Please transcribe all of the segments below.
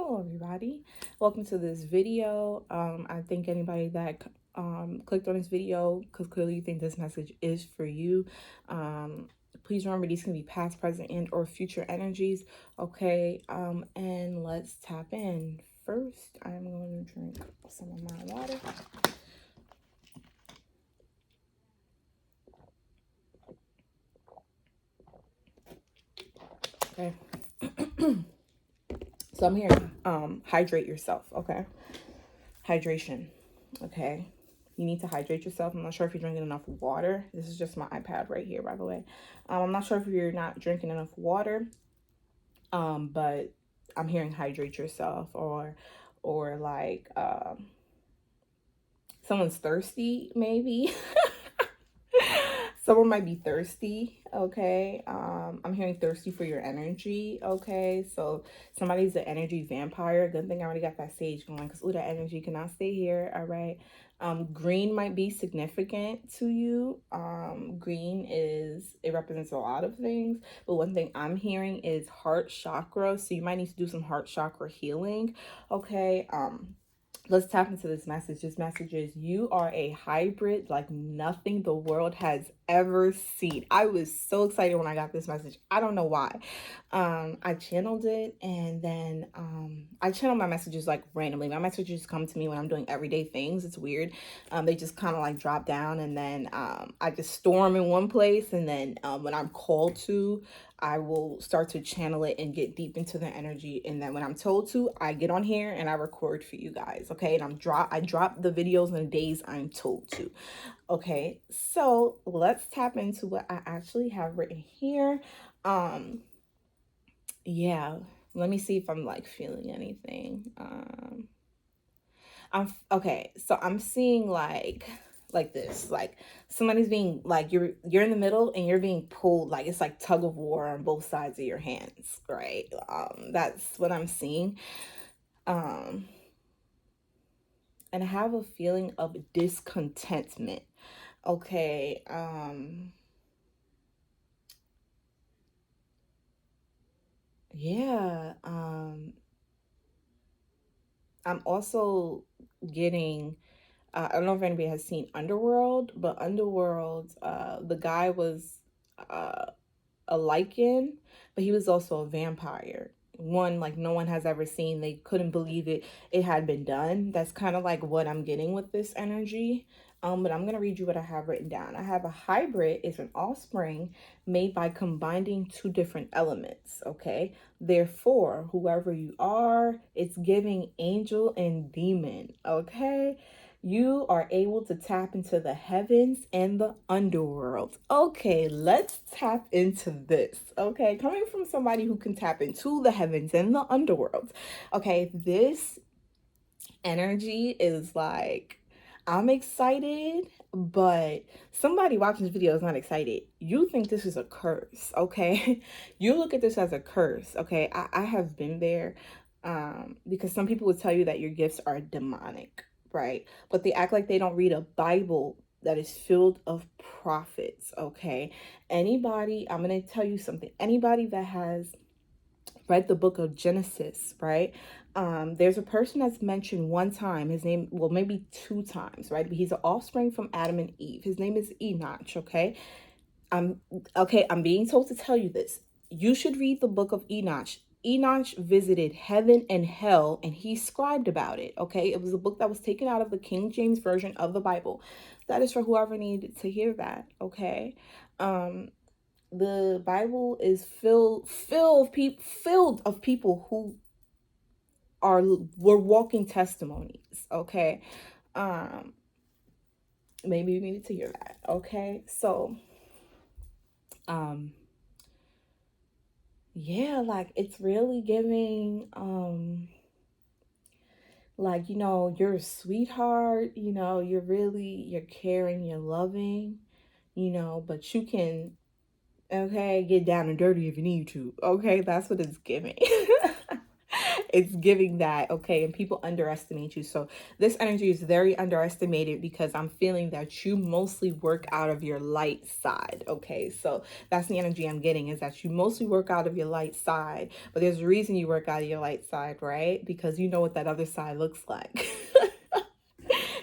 Hello everybody, welcome to this video. I thank anybody that clicked on this video because clearly you think this message is for you. Please remember these can be past, present, and or future energies. Okay, and let's tap in. First, I'm going to drink some of my water. Okay. So I'm hearing hydrate yourself. Okay, hydration. Okay, you need to hydrate yourself. I'm not sure if you're drinking enough water. This is just my iPad right here, by the way. I'm not sure if you're not drinking enough water, but I'm hearing hydrate yourself, or like someone's thirsty, maybe. Someone might be thirsty. Okay, I'm hearing thirsty for your energy. Okay, so somebody's an energy vampire. Good thing I already got that sage going, because ooh, that energy cannot stay here. All right. Green might be significant to you. Green it represents a lot of things, but one thing I'm hearing is heart chakra, so you might need to do some heart chakra healing. Okay. Let's tap into this message. This message is you are a hybrid like nothing the world has ever seen. I was so excited when I got this message. I don't know why. I channeled it, and then I channel my messages like randomly. My messages come to me when I'm doing everyday things. It's weird. They just kind of like drop down, and then I just store them in one place, and then when I'm called to, I will start to channel it and get deep into the energy. And then when I'm told to, I get on here and I record for you guys. Okay. And I drop the videos in the days I'm told to. Okay. So let's tap into what I actually have written here. Yeah. Let me see if I'm like feeling anything. Okay. So I'm seeing like this, like somebody's being like, you're in the middle and you're being pulled, like it's like tug of war on both sides of your hands, right? That's what I'm seeing. And I have a feeling of discontentment. Okay. Yeah. I'm also getting, I don't know if anybody has seen Underworld, but Underworld, the guy was a lichen, but he was also a vampire. One like no one has ever seen. They couldn't believe it had been done. That's kind of like what I'm getting with this energy. But I'm gonna read you what I have written down. I have a hybrid is an offspring made by combining two different elements. Okay, therefore, whoever you are, it's giving angel and demon. Okay, you are able to tap into the heavens and the underworld. Okay, let's tap into this. Okay, coming from somebody who can tap into the heavens and the underworld. Okay, this energy is like, I'm excited, but somebody watching this video is not excited. You think this is a curse, okay? You look at this as a curse, okay? I have been there, because some people would tell you that your gifts are demonic, right? But they act like they don't read a Bible that is filled of prophets, okay? Anybody, I'm going to tell you something. Anybody that has read the book of Genesis, right? There's a person that's mentioned one time. His name, well, maybe two times, right? He's an offspring from Adam and Eve. His name is Enoch, okay? I'm being told to tell you this. You should read the book of Enoch. Enoch visited heaven and hell, and he scribed about it, okay? It was a book that was taken out of the King James Version of the Bible. That is for whoever needed to hear that, okay? The Bible is filled of people who were walking testimonies, okay? Maybe you needed to hear that, okay? So yeah, like it's really giving like, you're a sweetheart, you're caring, you're loving, but you can, okay, get down and dirty if you need to. Okay, that's what it's giving. It's giving that, okay, and people underestimate you. So this energy is very underestimated because I'm feeling that you mostly work out of your light side, okay? So that's the energy I'm getting, is that you mostly work out of your light side, but there's a reason you work out of your light side, right? Because you know what that other side looks like.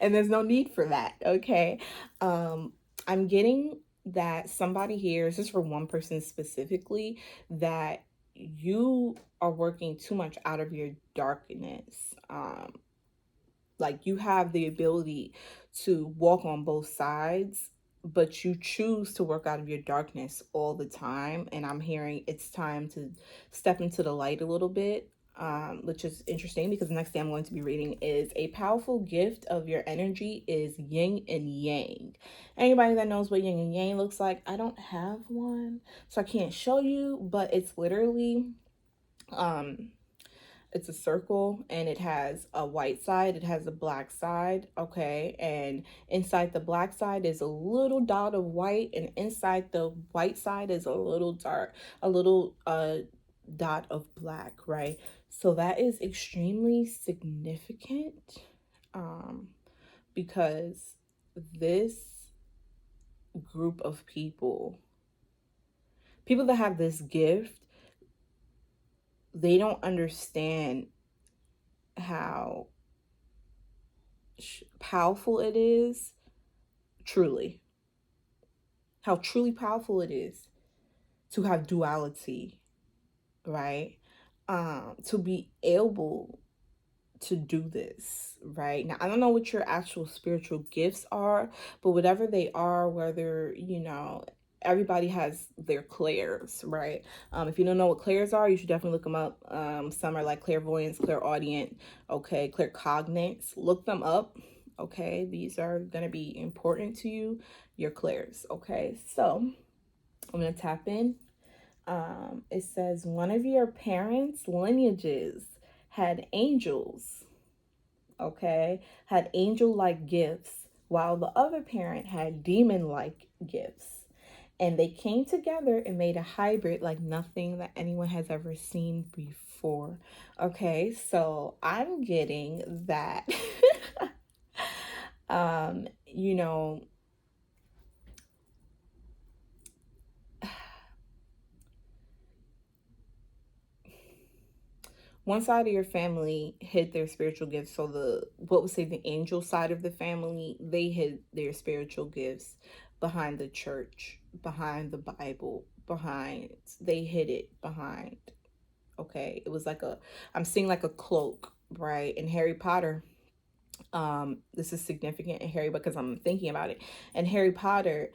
And there's no need for that, okay? I'm getting that somebody here, is this for one person specifically, that you are working too much out of your darkness. Like you have the ability to walk on both sides, but you choose to work out of your darkness all the time. And I'm hearing it's time to step into the light a little bit, which is interesting because the next thing I'm going to be reading is a powerful gift of your energy is yin and yang. Anybody that knows what yin and yang looks like, I don't have one, so I can't show you, but it's literally um it's a circle and it has a white side, it has a black side, okay? And inside the black side is a little dot of white, and inside the white side is a little dark, a little dot of black, right? So that is extremely significant, um because this group of people that have this gift, they don't understand how powerful it is, truly, how truly powerful it is to have duality, right? To be able to do this, right? Now, I don't know what your actual spiritual gifts are, but whatever they are, whether, everybody has their clairs, right? If you don't know what clairs are, you should definitely look them up. Some are like clairvoyance, clairaudient, okay, claircognizance. Look them up, okay? These are going to be important to you, your clairs, okay? So I'm going to tap in. It says one of your parents' lineages had angels, okay, had angel-like gifts, while the other parent had demon-like gifts. And they came together and made a hybrid like nothing that anyone has ever seen before. Okay, so I'm getting that, you know, one side of your family hid their spiritual gifts. So what would say the angel side of the family, they hid their spiritual gifts behind the church, behind the Bible, they hid it behind. Okay, it was like I'm seeing like a cloak, right? In Harry Potter, this is significant in Harry because I'm thinking about it. In Harry Potter,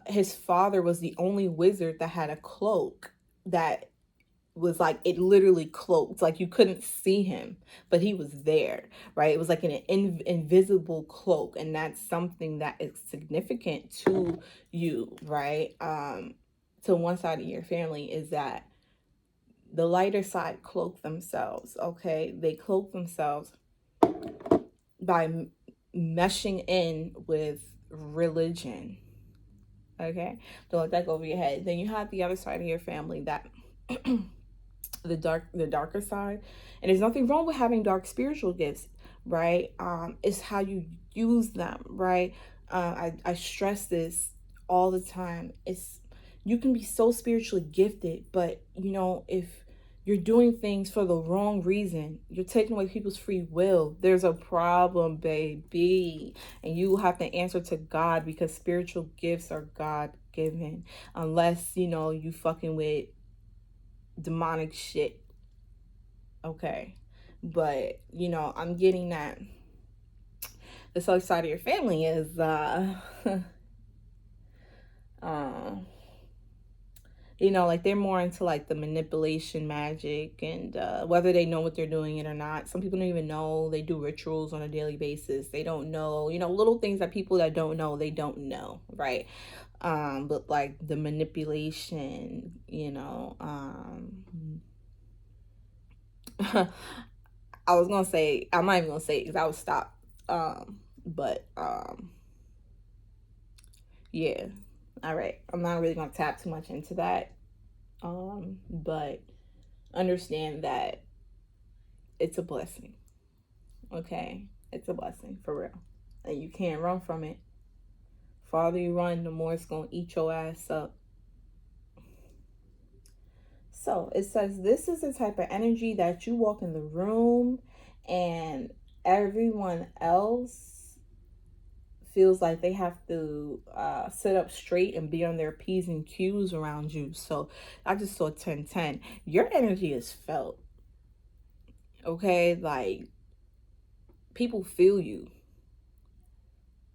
his father was the only wizard that had a cloak that was like, it literally cloaked, like you couldn't see him, but he was there, right? It was like an invisible cloak, and that's something that is significant to you, right? To one side of your family is that the lighter side cloak themselves, okay? They cloak themselves by meshing in with religion, okay? Don't let that go over your head. Then you have the other side of your family that the darker side, and there's nothing wrong with having dark spiritual gifts, right? It's how you use them, right? I stress this all the time. It's, you can be so spiritually gifted, but if you're doing things for the wrong reason, you're taking away people's free will, there's a problem, baby. And you will have to answer to God, because spiritual gifts are God given, unless you fucking with demonic shit, okay? But I'm getting that this other side of your family is uh like they're more into like the manipulation magic, and whether they know what they're doing it or not. Some people don't even know. They do rituals on a daily basis. They don't know, little things that people that don't know, they don't know, right? But like the manipulation, I was gonna say, I'm not even gonna say it because I would stop. But yeah. All right. I'm not really gonna tap too much into that. But understand that it's a blessing. Okay, it's a blessing for real, and you can't run from it. Farther you run, the more it's gonna eat your ass up. So it says this is the type of energy that you walk in the room and everyone else feels like they have to sit up straight and be on their P's and Q's around you. So I just saw 1010. Your energy is felt. Okay, like people feel you,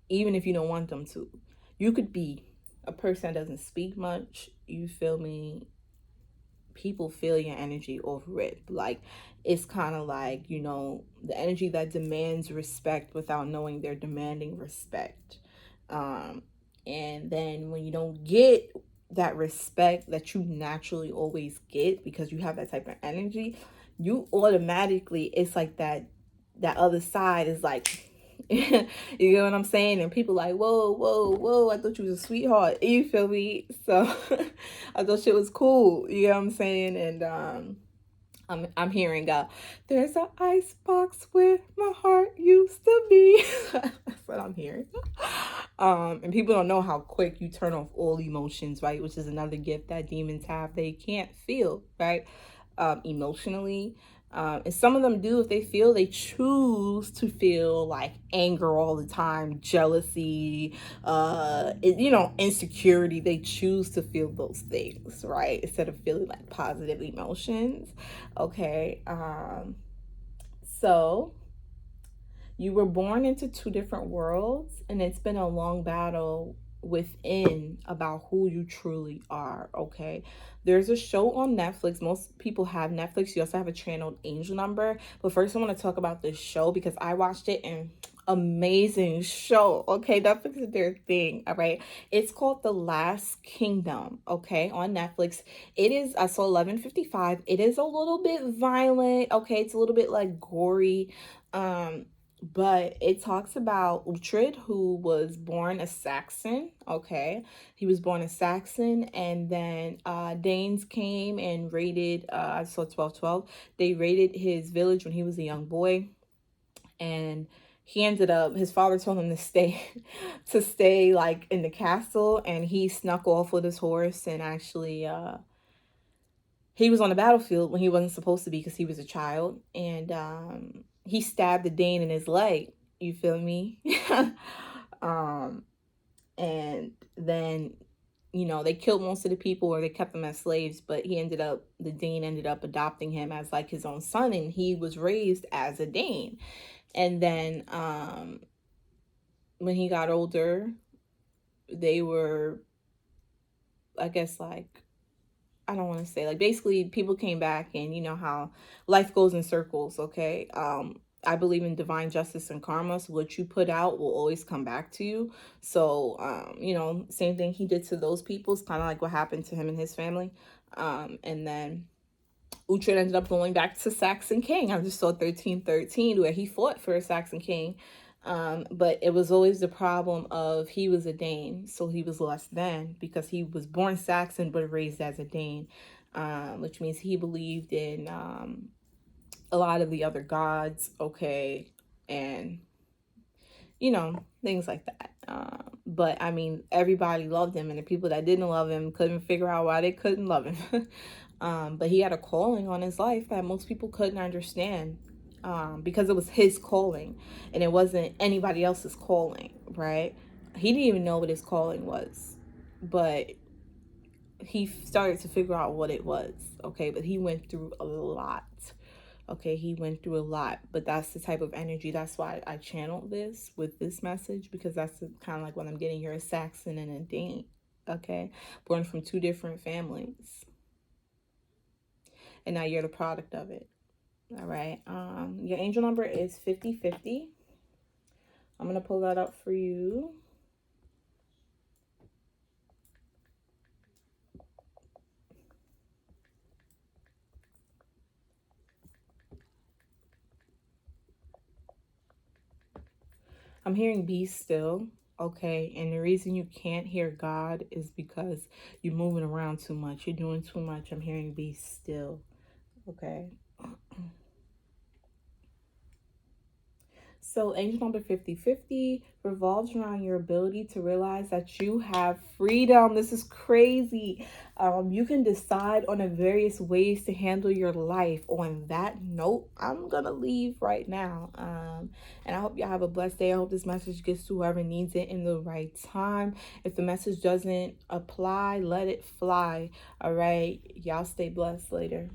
even if you don't want them to. You could be a person that doesn't speak much, you feel me? People feel your energy over it. Like it's kind of like, the energy that demands respect without knowing they're demanding respect. Um, and then when you don't get that respect that you naturally always get because you have that type of energy, you automatically, it's like that other side is like, you get what I'm saying? And people like, whoa, whoa, whoa, I thought you was a sweetheart. You feel me? So I thought shit was cool. You know what I'm saying? And I'm hearing there's an ice box where my heart used to be. That's what I'm hearing. And people don't know how quick you turn off all emotions, right? Which is another gift that demons have. They can't feel, right? Emotionally. And some of them do. If they feel, they choose to feel like anger all the time, jealousy, insecurity. They choose to feel those things, right? Instead of feeling like positive emotions. Okay. So you were born into two different worlds, and it's been a long battle within about who you truly are. Okay, there's a show on Netflix. Most people have Netflix. You also have a channel, Angel Number. But first I want to talk about this show because I watched it, and amazing show. Okay, Netflix is their thing. All right, it's called The Last Kingdom. Okay, on Netflix. It is, I saw 11:55. It is a little bit violent. Okay, it's a little bit like gory. But it talks about Uhtred, who was born a Saxon. Okay, he was born a Saxon, and then Danes came and raided. I saw 1212. They raided his village when he was a young boy, and he ended up. His father told him to stay, to stay like in the castle, and he snuck off with his horse and actually. He was on the battlefield when he wasn't supposed to be because he was a child, and he stabbed the Dane in his leg. You feel me? um, and then they killed most of the people or they kept them as slaves, but the Dane ended up adopting him as like his own son, and he was raised as a Dane. And then when he got older, they were, I guess, like, I don't want to say, like, basically people came back, and you know how life goes in circles. Okay. I believe in divine justice and karma. So what you put out will always come back to you. So same thing he did to those people is kind of like what happened to him and his family. And then Uhtred ended up going back to Saxon King. I just saw 1313 where he fought for a Saxon King. But it was always the problem of he was a Dane, so he was less than because he was born Saxon but raised as a Dane, which means he believed in a lot of the other gods, okay, and things like that. But I mean, everybody loved him, and the people that didn't love him couldn't figure out why they couldn't love him. But he had a calling on his life that most people couldn't understand, because it was his calling and it wasn't anybody else's calling, right? He didn't even know what his calling was, but he started to figure out what it was, okay? But he went through a lot. Okay, he went through a lot, but that's the type of energy. That's why I channeled this with this message, because that's kind of like what I'm getting here: a Saxon and a Dane. Okay, born from two different families, and now you're the product of it. All right. Your angel number is 5050. I'm gonna pull that up for you. I'm hearing be still. Okay, and the reason you can't hear God is because you're moving around too much. You're doing too much. I'm hearing be still. Okay. So, angel number 5050 revolves around your ability to realize that you have freedom. This is crazy. You can decide on the various ways to handle your life. On that note, I'm going to leave right now. And I hope y'all have a blessed day. I hope this message gets to whoever needs it in the right time. If the message doesn't apply, let it fly. All right. Y'all stay blessed later.